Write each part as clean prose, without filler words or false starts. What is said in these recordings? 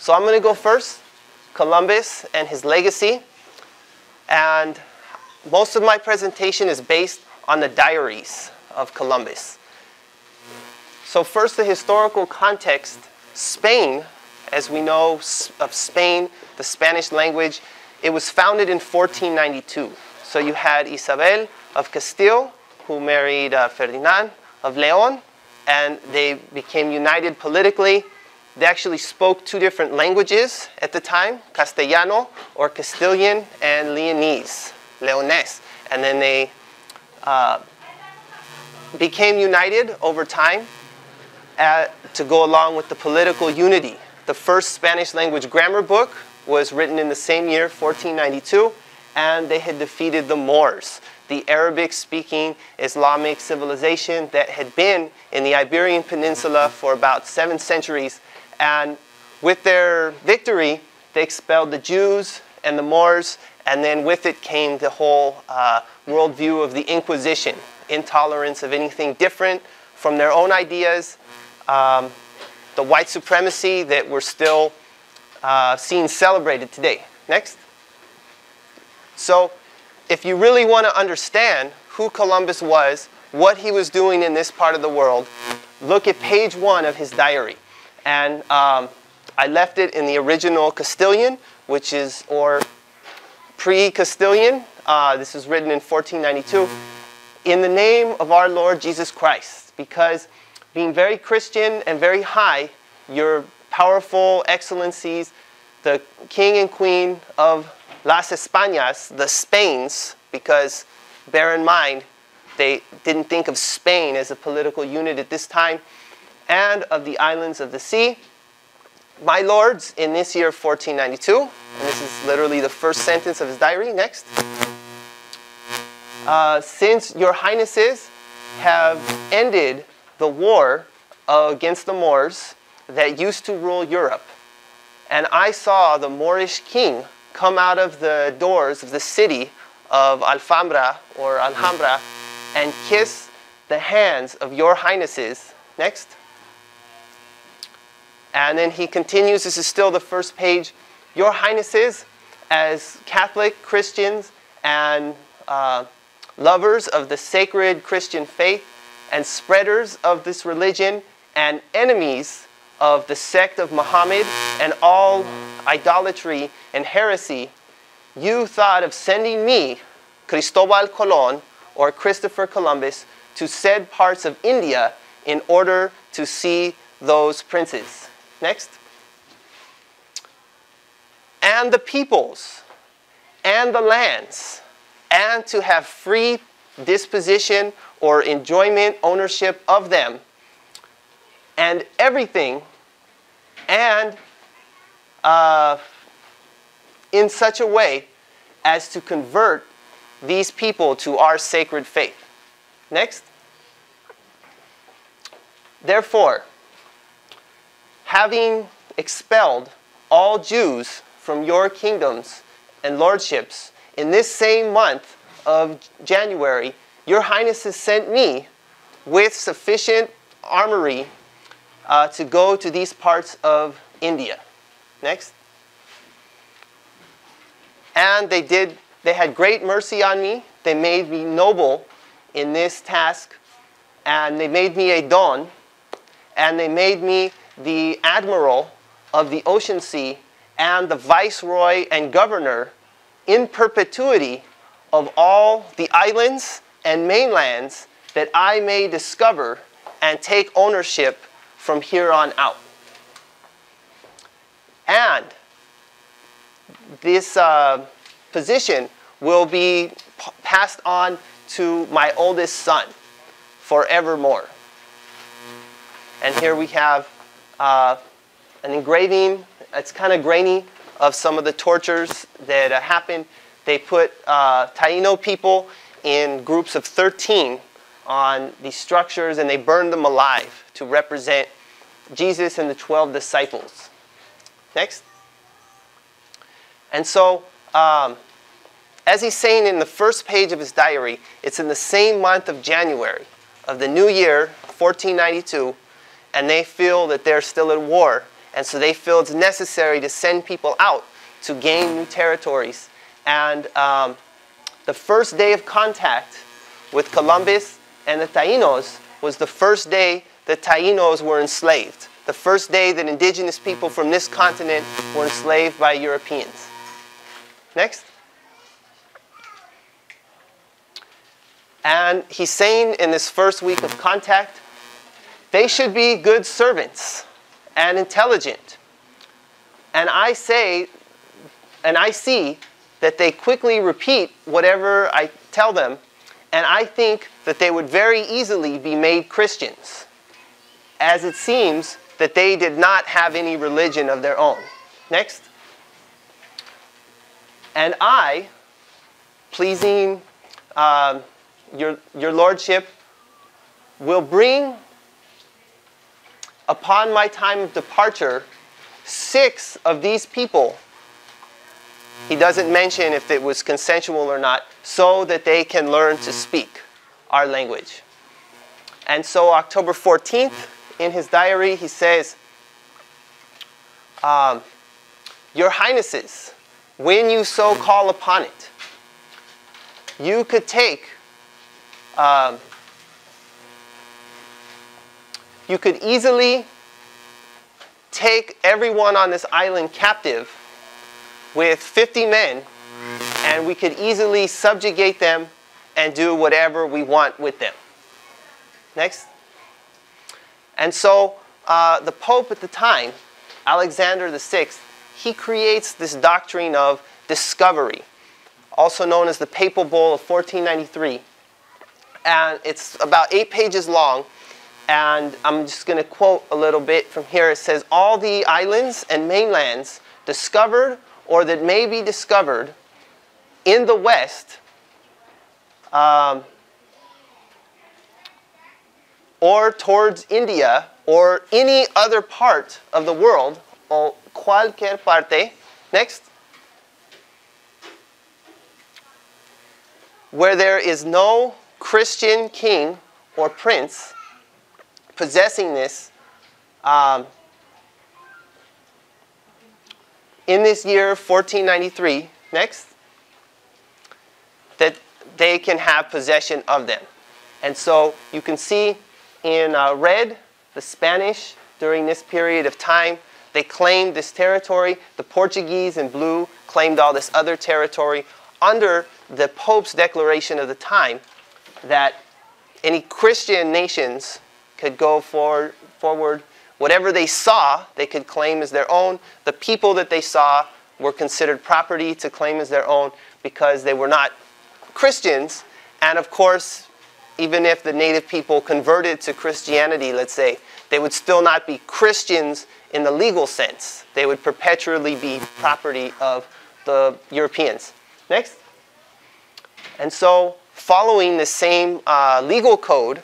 So I'm going to go first, Columbus and his legacy. And most of my presentation is based on the diaries of Columbus. So first, the historical context. Spain, as we know of Spain, the Spanish language, it was founded in 1492. So you had Isabel of Castile, who married Ferdinand of Leon, and they became united politically. They actually spoke two different languages at the time, Castellano or Castilian, and Leonese. And then they became united over time to go along with the political unity. The first Spanish language grammar book was written in the same year, 1492, and they had defeated the Moors, the Arabic-speaking Islamic civilization that had been in the Iberian Peninsula for about 7 centuries. And with their victory, they expelled the Jews and the Moors, and then with it came the whole worldview of the Inquisition, intolerance of anything different from their own ideas, the white supremacy that we're still seeing celebrated today. Next. So if you really want to understand who Columbus was, what he was doing in this part of the world, look at page 1 of his diary. And I left it in the original Castilian, which is, or pre-Castilian. This was written in 1492. In the name of our Lord Jesus Christ, because being very Christian and very high, your powerful excellencies, the king and queen of Las Españas, the Spains, because bear in mind, they didn't think of Spain as a political unit at this time, and of the islands of the sea. My lords, in this year 1492, and this is literally the first sentence of his diary. Next. Since your highnesses have ended the war against the Moors that used to rule Europe, and I saw the Moorish king come out of the doors of the city of Alhambra and kiss the hands of your highnesses. Next. And then he continues, this is still the first page. Your highnesses, as Catholic Christians and lovers of the sacred Christian faith and spreaders of this religion and enemies of the sect of Muhammad and all idolatry and heresy, you thought of sending me, Cristobal Colon, or Christopher Columbus, to said parts of India in order to see those princes. Next. And the peoples, and the lands, and to have free disposition or enjoyment, ownership of them, and everything, and in such a way as to convert these people to our sacred faith. Next. Therefore, having expelled all Jews from your kingdoms and lordships, in this same month of January, your highnesses sent me with sufficient armory to go to these parts of India. Next. And they had great mercy on me. They made me noble in this task, and they made me a don, and they made me the admiral of the ocean sea and the viceroy and governor in perpetuity of all the islands and mainlands that I may discover and take ownership from here on out. And this position will be passed on to my oldest son forevermore. And here we have an engraving. It's kind of grainy of some of the tortures that happened. They put Taino people in groups of 13 on these structures, and they burned them alive to represent Jesus and the 12 disciples. Next. And so, as he's saying in the first page of his diary, it's in the same month of January of the new year, 1492, and they feel that they're still at war. And so they feel it's necessary to send people out to gain new territories. And the first day of contact with Columbus and the Taínos was the first day that Taínos were enslaved. The first day that indigenous people from this continent were enslaved by Europeans. Next. And he's saying in this first week of contact, they should be good servants and intelligent. And I say, and I see that they quickly repeat whatever I tell them, and I think that they would very easily be made Christians, as it seems that they did not have any religion of their own. Next. And I, pleasing your lordship, will bring upon my time of departure 6 of these people. He doesn't mention if it was consensual or not, so that they can learn to speak our language. And so October 14th, in his diary, he says, Your Highnesses, when you so call upon it, you could take, you could easily take everyone on this island captive with 50 men, and we could easily subjugate them and do whatever we want with them. Next. And so the Pope at the time, Alexander VI, he creates this doctrine of discovery, also known as the Papal Bull of 1493. And it's about 8 pages long. And I'm just going to quote a little bit from here. It says, all the islands and mainlands discovered or that may be discovered in the West or towards India or any other part of the world, o cualquier parte, next, where there is no Christian king or prince possessing this in this year 1493, next, that they can have possession of them. And so you can see in red, the Spanish during this period of time, they claimed this territory. The Portuguese in blue claimed all this other territory under the Pope's declaration of the time that any Christian nations could go forward. Whatever they saw, they could claim as their own. The people that they saw were considered property to claim as their own because they were not Christians. And of course, even if the native people converted to Christianity, let's say, they would still not be Christians in the legal sense. They would perpetually be property of the Europeans. Next. And so, following the same legal code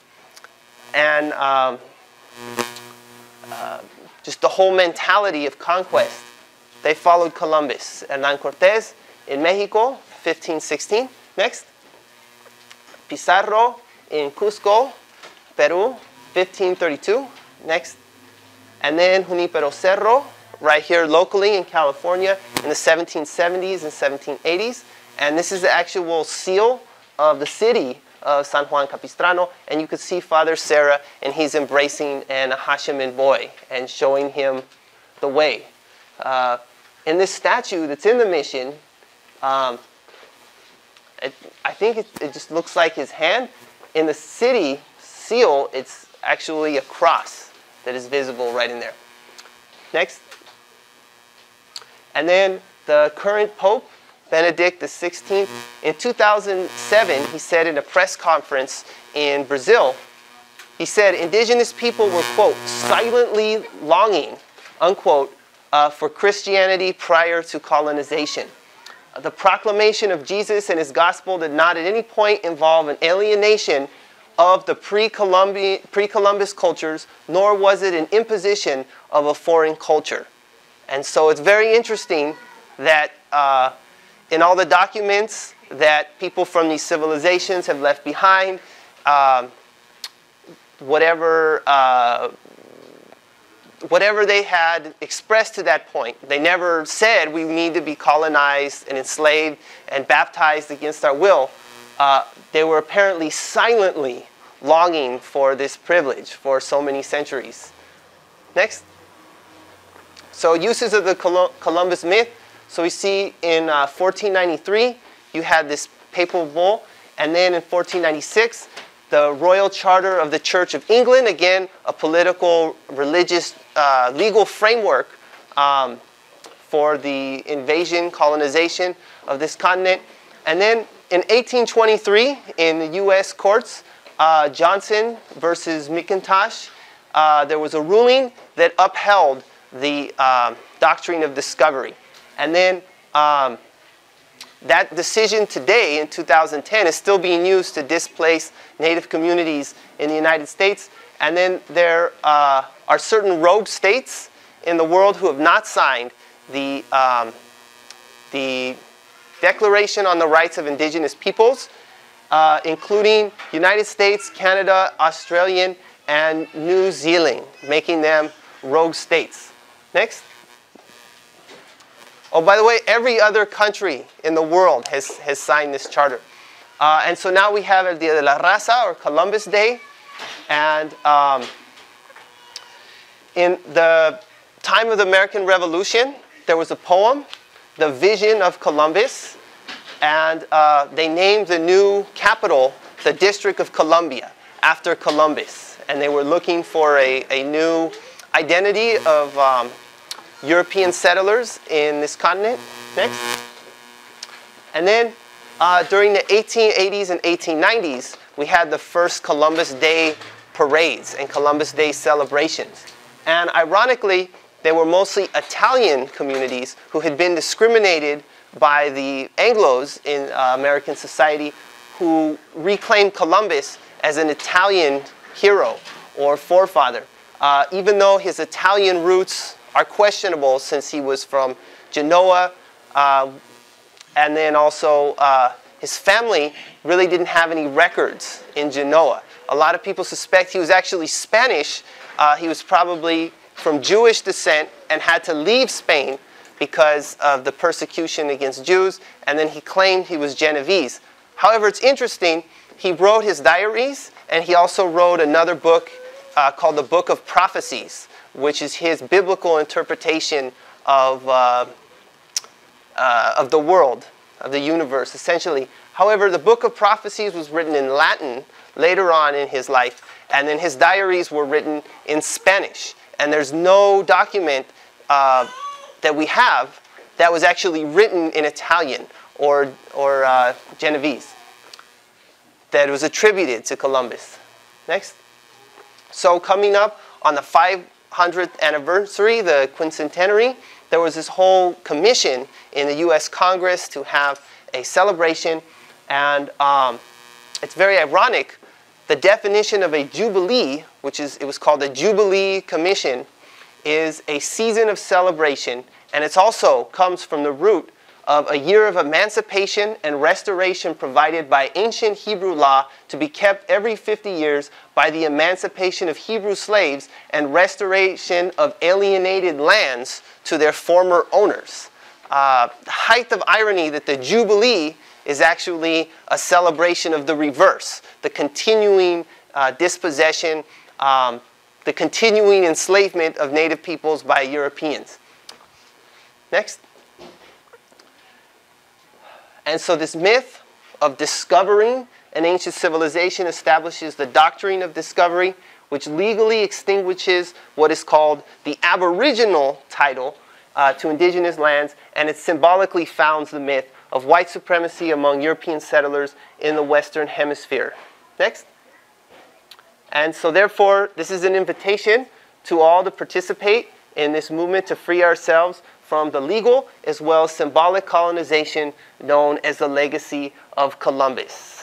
and just the whole mentality of conquest, they followed Columbus. Hernán Cortés in Mexico, 1516. Next. Pizarro in Cusco, Peru, 1532. Next. And then Junípero Cerro, right here locally in California in the 1770s and 1780s. And this is the actual seal of the city of San Juan Capistrano. And you can see Father Serra, and he's embracing an Hashemin boy and showing him the way. In this statue that's in the mission, I think it just looks like his hand. In the city seal, it's actually a cross that is visible right in there. Next. And then the current Pope, Benedict XVI, in 2007, he said in a press conference in Brazil, he said, indigenous people were, quote, silently longing, unquote, for Christianity prior to colonization. The proclamation of Jesus and his gospel did not at any point involve an alienation of the pre-Columbus cultures, nor was it an imposition of a foreign culture. And so it's very interesting that in all the documents that people from these civilizations have left behind, whatever whatever they had expressed to that point. They never said we need to be colonized and enslaved and baptized against our will. They were apparently silently longing for this privilege for so many centuries. Next. So uses of the Columbus myth. So we see in 1493, you had this papal bull. And then in 1496, the Royal Charter of the Church of England, again, a political, religious, legal framework for the invasion, colonization of this continent. And then in 1823, in the U.S. courts, Johnson versus McIntosh, there was a ruling that upheld the doctrine of discovery. And then that decision today, in 2010, is still being used to displace Native communities in the United States. And then there are certain rogue states in the world who have not signed the Declaration on the Rights of Indigenous Peoples, including United States, Canada, Australia, and New Zealand, making them rogue states. Next. Oh, by the way, every other country in the world has signed this charter. And so now we have El Día de la Raza, or Columbus Day. And in the time of the American Revolution, there was a poem, The Vision of Columbus. And they named the new capital the District of Columbia, after Columbus. And they were looking for a new identity of European settlers in this continent. Next. And then during the 1880s and 1890s, we had the first Columbus Day parades and Columbus Day celebrations. And ironically, they were mostly Italian communities who had been discriminated by the Anglos in American society, who reclaimed Columbus as an Italian hero or forefather. Even though his Italian roots are questionable, since he was from Genoa, and then also his family really didn't have any records in Genoa. A lot of people suspect he was actually Spanish. He was probably from Jewish descent and had to leave Spain because of the persecution against Jews, and then he claimed he was Genovese. However, it's interesting, he wrote his diaries, and he also wrote another book called the Book of Prophecies, which is his biblical interpretation of the world, of the universe, essentially. However, the Book of Prophecies was written in Latin later on in his life, and then his diaries were written in Spanish. And there's no document that we have that was actually written in Italian or Genovese that was attributed to Columbus. Next. So coming up on the 500th anniversary, the quincentenary, there was this whole commission in the U.S. Congress to have a celebration. And it's very ironic. The definition of a jubilee, it was called the Jubilee Commission, is a season of celebration. And it also comes from the root of a year of emancipation and restoration provided by ancient Hebrew law, to be kept every 50 years by the emancipation of Hebrew slaves and restoration of alienated lands to their former owners. The height of irony that the Jubilee is actually a celebration of the reverse, the continuing dispossession, the continuing enslavement of native peoples by Europeans. Next. And so this myth of discovering an ancient civilization establishes the doctrine of discovery, which legally extinguishes what is called the aboriginal title to indigenous lands, and it symbolically founds the myth of white supremacy among European settlers in the Western Hemisphere. Next. And so therefore, this is an invitation to all to participate in this movement to free ourselves from the legal as well as symbolic colonization known as the legacy of Columbus.